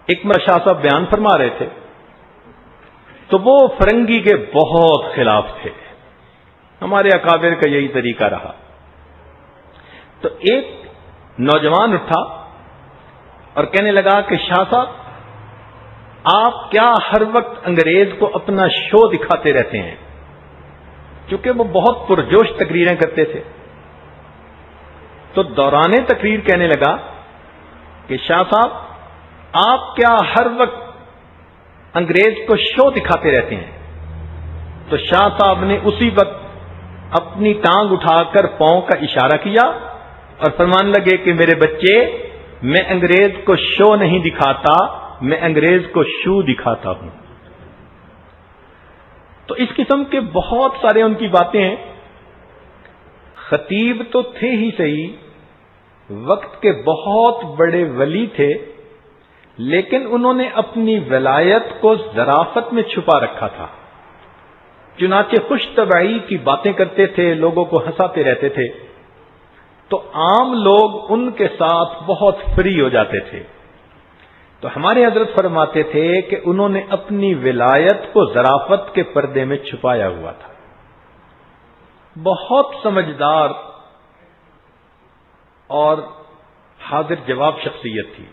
ایک شاہ صاحب بیان فرما رہے تھے تو وہ فرنگی کے بہت خلاف تھے. ہمارے اکابر کا یہی طریقہ رہا. تو ایک نوجوان اٹھا اور کہنے لگا کہ شاہ صاحب آپ کیا ہر وقت انگریز کو اپنا شو دکھاتے رہتے ہیں؟ چونکہ وہ بہت پرجوش تقریریں کرتے تھے. تو دوران تقریر کہنے لگا کہ شاہ صاحب آپ کیا ہر وقت انگریز کو شو دکھاتے رہتے ہیں؟ تو شاہ صاحب نے اسی وقت اپنی ٹانگ اٹھا کر پاؤں کا اشارہ کیا اور فرمان لگے کہ میرے بچے، میں انگریز کو شو نہیں دکھاتا، میں انگریز کو شو دکھاتا ہوں. تو اس قسم کے بہت سارے ان کی باتیں ہیں. خطیب تو تھے ہی صحیح، وقت کے بہت بڑے ولی تھے، لیکن انہوں نے اپنی ولایت کو ظرافت میں چھپا رکھا تھا. چنانچہ خوش طبعی کی باتیں کرتے تھے، لوگوں کو ہنساتے رہتے تھے، تو عام لوگ ان کے ساتھ بہت فری ہو جاتے تھے. تو ہمارے حضرت فرماتے تھے کہ انہوں نے اپنی ولایت کو ظرافت کے پردے میں چھپایا ہوا تھا. بہت سمجھدار اور حاضر جواب شخصیت تھی.